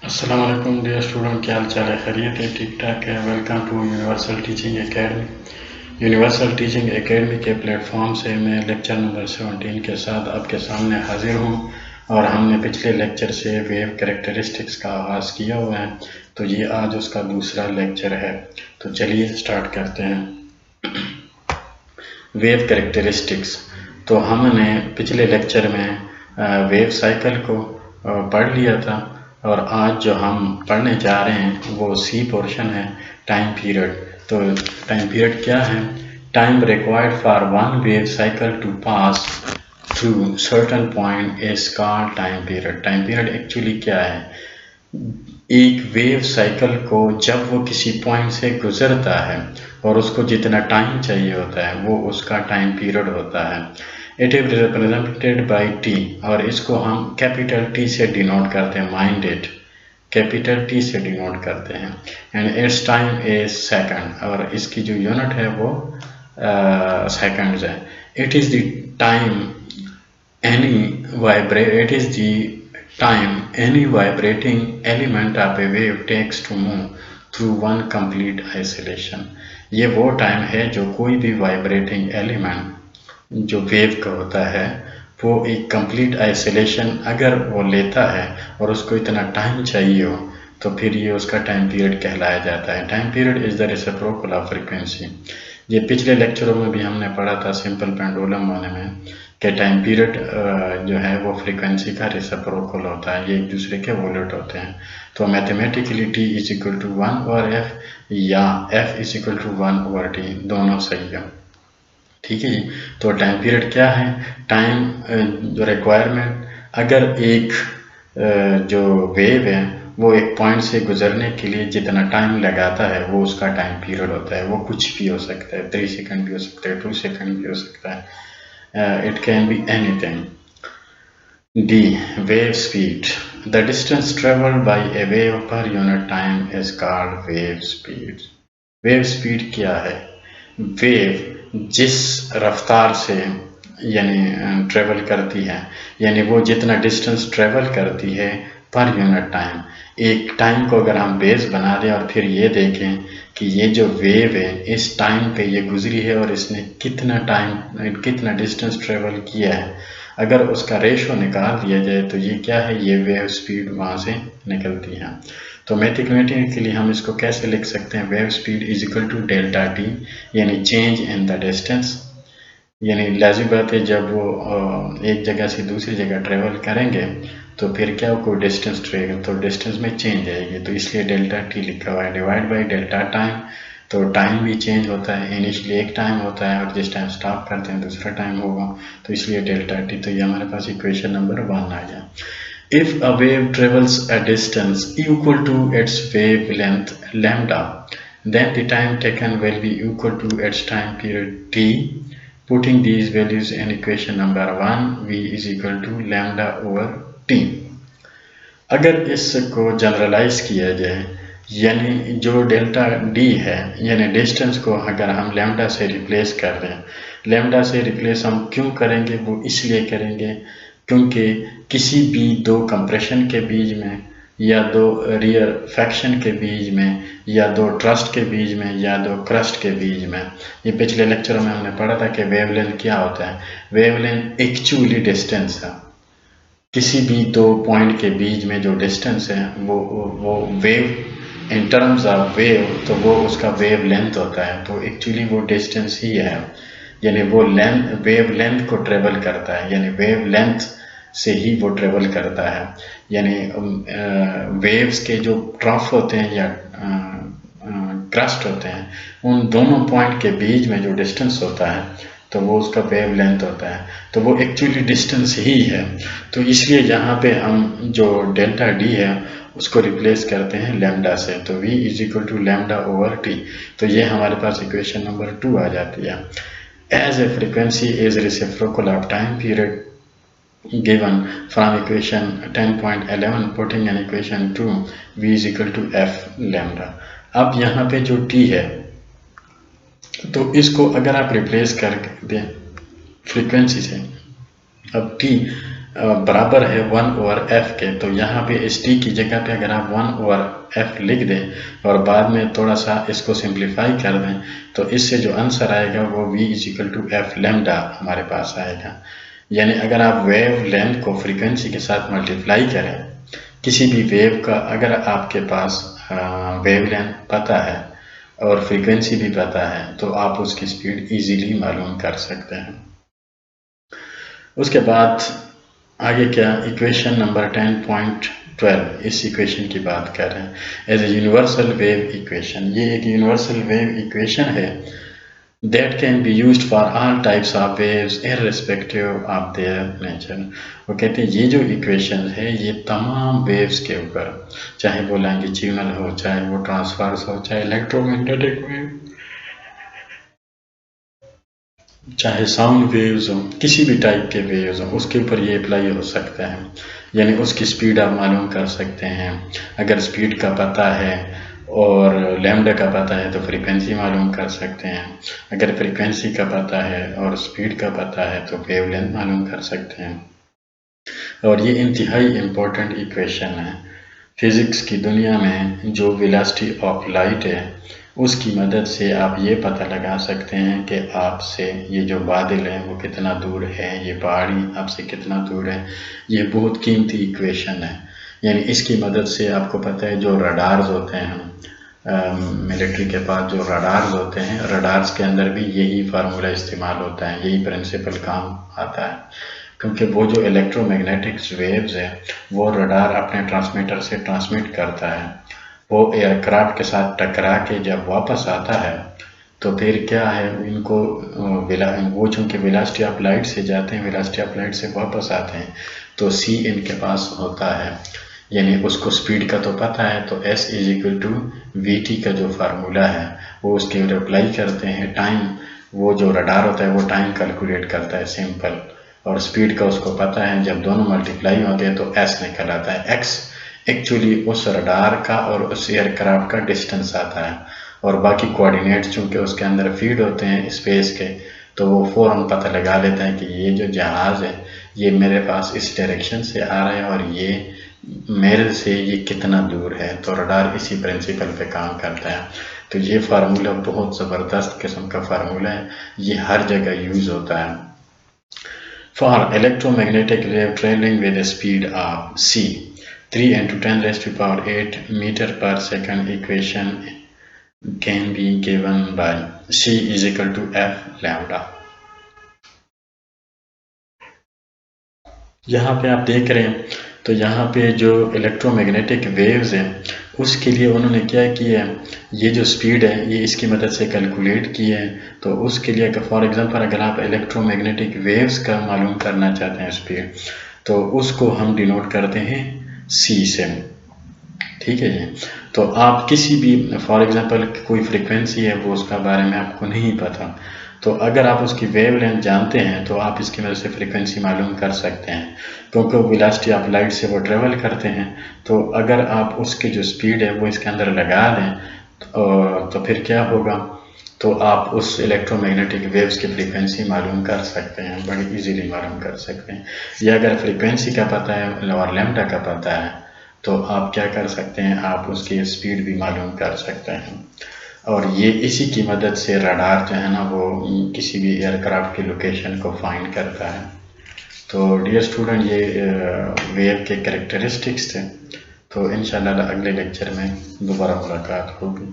अस्सलाम वालेकुम dear student, क्या हाल चाल है? खैरियत है? ठीक ठाक है। Welcome to universal teaching academy. Universal teaching academy के प्लेटफॉर्म से मैं लेक्चर नंबर 17 के साथ आपके सामने हाजिर हूँ और हमने पिछले लेक्चर से वेव कैरेक्टरिस्टिक्स का आगाज़ किया हुआ है, तो ये आज उसका दूसरा लेक्चर है। तो चलिए स्टार्ट करते हैं। Wave characteristics. तो हमने पिछले लेक्चर में वेव साइकिल को पढ़ लिया था और आज जो हम पढ़ने जा रहे हैं वो सी पोर्शन है, टाइम पीरियड। तो टाइम पीरियड क्या है? Time required for one wave cycle to pass through certain point is called time period. Time period actually क्या है? एक वेव साइकिल को जब वो किसी पॉइंट से गुजरता है और उसको जितना टाइम चाहिए होता है वो उसका टाइम पीरियड होता है। It is represented by T और इसको हम कैपिटल टी से डिनोट करते हैं, माइंड इट कैपिटल टी से डिनोट करते हैं। And it's time is second और इसकी जो यूनिट है वो सेकंड्स है। It is the time it is the time any vibrating element of a wave takes to move through one complete isolation। ये वो टाइम है जो कोई भी वाइब्रेटिंग एलिमेंट जो वेव का होता है वो एक कंप्लीट आइसोलेशन अगर वो लेता है और उसको इतना टाइम चाहिए हो तो फिर ये उसका टाइम पीरियड कहलाया जाता है। Time period is the reciprocal of frequency. ये पिछले लेक्चरों में भी हमने पढ़ा था सिंपल पेंडुलम वाले में कि टाइम पीरियड जो है वो फ्रीक्वेंसी का रेसिप्रोकल होता है, ये एक दूसरे के वोलेट होते हैं। तो mathematically T is equal to 1 over F या F is equal to 1 over T, दोनों सही है। ठीक है जी। तो टाइम पीरियड क्या है? टाइम जो रिक्वायरमेंट, अगर एक जो वेव है वो एक पॉइंट से गुजरने के लिए जितना टाइम लगाता है वो उसका टाइम पीरियड होता है। वो कुछ भी हो सकता है, 3 सेकंड भी हो सकता है, 2 सेकंड भी हो सकता है, it can be anything. D. Wave speed. The distance traveled by a wave per unit time is called wave speed. Wave speed क्या है? वेव जिस रफ्तार से यानी ट्रेवल करती है, यानी वो जितना डिस्टेंस ट्रेवल करती है पर यूनिट टाइम, एक टाइम को अगर हम बेस बना दें और फिर ये देखें कि ये जो वेव है इस टाइम पे ये गुजरी है और इसने कितना टाइम कितना डिस्टेंस ट्रेवल किया है, अगर उसका रेशो निकाल दिया जाए तो ये क्या है? ये वेव स्पीड वहाँ से निकलती है। तो मैथमेटिकली हम इसको कैसे लिख सकते हैं? Wave speed is equal to delta t यानी चेंज इन द डिस्टेंस। यानी लाजिम बात है जब वो एक जगह से दूसरी जगह ट्रेवल करेंगे तो फिर क्या कोई डिस्टेंस ट्रेवल तो डिस्टेंस में चेंज आएगी, तो इसलिए डेल्टा टी लिखा हुआ है डिवाइड बाई डेल्टा टाइम। तो टाइम भी चेंज होता है, इनिशियली एक टाइम होता है और जिस टाइम स्टॉप करते हैं दूसरा टाइम होगा, तो इसलिए डेल्टा टी। तो ये हमारे पास इक्वेशन नंबर 1 आ गया। If a wave travels a distance equal to its wavelength lambda, then the time taken will be equal to its time period t. Putting these values in equation number 1, v is equal to lambda over t. अगर इसको generalise किया जाए यानी जो delta D है यानी distance को अगर हम लैम्डा से रिप्लेस कर दें, लैम्डा से रिप्लेस हम क्यों करेंगे? वो इसलिए करेंगे क्योंकि किसी भी दो कंप्रेशन के बीच में या दो रियर फैक्शन के बीच में या दो ट्रस्ट के बीच में या दो क्रस्ट के बीच में, ये पिछले लेक्चरों में हमने पढ़ा था कि वेवलेंथ क्या होता है। वेवलेंथ एक्चुअली डिस्टेंस है, किसी भी दो पॉइंट के बीच में जो डिस्टेंस है वो wave in terms of wave तो वो उसका वेव लेंथ होता है। तो एक्चुअली वो डिस्टेंस ही है, यानी वो लेंथ वेव लेंथ को ट्रेवल करता है, यानी वेव लेंथ से ही वो ट्रेवल करता है। यानी वेव्स के जो ट्रफ होते हैं या क्रस्ट होते हैं उन दोनों पॉइंट के बीच में जो डिस्टेंस होता है तो वो उसका वेव लेंथ होता है, तो वो एक्चुअली डिस्टेंस ही है। तो इसलिए यहाँ पे हम जो डेल्टा डी है उसको रिप्लेस करते हैं लैम्डा से, तो v is equal to lambda over t. तो ये हमारे पास इक्वेशन नंबर 2 आ जाती है। As a frequency is reciprocal of time period given from equation 10.11 putting in equation 2 v is equal to f lambda। अब यहाँ पे जो t है तो इसको अगर आप रिप्लेस कर दें फ्रीक्वेंसी से, अब t बराबर है 1/f के, तो यहाँ पे इस t की जगह पे अगर आप 1/f लिख दें और बाद में थोड़ा सा इसको सिंप्लीफाई कर दें तो इससे जो आंसर आएगा वो v = f लैम्डा हमारे पास आएगा। यानी अगर आप वेव लेंथ को फ्रीक्वेंसी के साथ मल्टीप्लाई करें, किसी भी वेव का अगर आपके पास वेव लेंथ पता है और फ्रीक्वेंसी भी पता है तो आप उसकी स्पीड इजीली मालूम कर सकते हैं। उसके बाद आगे क्या, इक्वेशन नंबर 10.12 इस इक्वेशन की बात कर रहे हैं as a universal wave equation. ये एक यूनिवर्सल वेव इक्वेशन है that can be used for all types of waves irrespective of their nature। वो कहते हैं ये जो इक्वेशन है ये तमाम वेव्स के ऊपर, चाहे वो लॉन्गिट्यूडनल हो, चाहे वो ट्रांसवर्स हो, चाहे इलेक्ट्रोमैग्नेटिक वेव, चाहे साउंड वेव्स हो, किसी भी टाइप के वेव्स हो, उसके ऊपर ये अप्लाई हो सकता है। यानी उसकी स्पीड आप मालूम कर सकते हैं। अगर स्पीड का पता है और लैम्डा का पता है तो फ्रीक्वेंसी मालूम कर सकते हैं। अगर फ्रीक्वेंसी का पता है और स्पीड का पता है तो वेवलेंथ मालूम कर सकते हैं। और ये इंतहाई इम्पोर्टेंट इक्वेशन है। फिज़िक्स की दुनिया में जो वेलोसिटी ऑफ लाइट है उसकी मदद से आप ये पता लगा सकते हैं कि आपसे ये जो बादल है वो कितना दूर है, ये पहाड़ी आपसे कितना दूर है। ये बहुत कीमती इक्वेशन है। यानी इसकी मदद से आपको पता है जो रडार्स होते हैं मिलिट्री के पास, जो रडार्स होते हैं, रडार्स के अंदर भी यही फार्मूला इस्तेमाल होता है, यही प्रिंसिपल काम आता है। क्योंकि वो जो इलेक्ट्रोमैग्नेटिक वेव्स है वो रडार अपने ट्रांसमीटर से ट्रांसमिट करता है। वो एयरक्राफ्ट के साथ टकरा के जब वापस आता है तो फिर क्या है, इनको वो चूँकि वेलोसिटी ऑफ लाइट से जाते हैं, वेलोसिटी ऑफ लाइट से वापस आते हैं, तो c इनके पास होता है। यानी उसको स्पीड का तो पता है, तो s = vt का जो फार्मूला है वो उसके अप्लाई करते हैं। टाइम, वो जो रडार होता है वो टाइम कैलकुलेट करता है सिंपल, और स्पीड का उसको पता है। जब दोनों मल्टीप्लाई होते हैं तो s निकल आता है। x एक्चुअली उस रडार का और उस एयरक्राफ्ट का डिस्टेंस आता है, और बाकी कोऑर्डिनेट्स चूँकि उसके अंदर फीड होते हैं स्पेस के, तो वो फ़ौरन पता लगा लेता है कि ये जो जहाज़ है ये मेरे पास इस डायरेक्शन से आ रहा है और ये मेरे से ये कितना दूर है। तो रडार इसी प्रिंसिपल पे काम करता है। तो ये फार्मूला बहुत ज़बरदस्त किस्म का फार्मूला है, ये हर जगह यूज़ होता है। For electromagnetic wave traveling with a speed of c 3 × 10⁸ meter per second equation can be given by c = f lambda। यहाँ पे आप देख रहे हैं तो यहाँ पे जो इलेक्ट्रोमैग्नेटिक वेव्स हैं उसके लिए उन्होंने क्या किया है, ये जो स्पीड है ये इसकी मदद से कैलकुलेट की है। तो उसके लिए फॉर एग्जांपल अगर आप इलेक्ट्रोमैग्नेटिक वेव्स का मालूम करना चाहते हैं स्पीड, तो उसको हम डिनोट करते हैं c से। ठीक है जी। तो आप किसी भी फॉर एग्जांपल कोई फ्रीक्वेंसी है वो उसका बारे में आपको नहीं पता, तो अगर आप उसकी वेवलेंथ जानते हैं तो आप इसकी मदद से फ्रीक्वेंसी मालूम कर सकते हैं। क्योंकि वेलोसिटी ऑफ लाइट से वो ट्रेवल करते हैं, तो अगर आप उसकी जो स्पीड है वो इसके अंदर लगा दें तो फिर क्या होगा, तो आप उस इलेक्ट्रोमैग्नेटिक वेव्स की फ्रीक्वेंसी मालूम कर सकते हैं, बड़ी इजीली मालूम कर सकते हैं। या अगर फ्रीक्वेंसी का पता है और लैम्डा का पता है तो आप क्या कर सकते हैं, आप उसकी स्पीड भी मालूम कर सकते हैं। और ये इसी की मदद से रडार जो है ना वो किसी भी एयरक्राफ्ट की लोकेशन को फाइंड करता है। तो डियर स्टूडेंट, ये वेव के कैरेक्टरिस्टिक्स थे। तो इंशाल्लाह अगले लेक्चर में दोबारा मुलाकात होगी।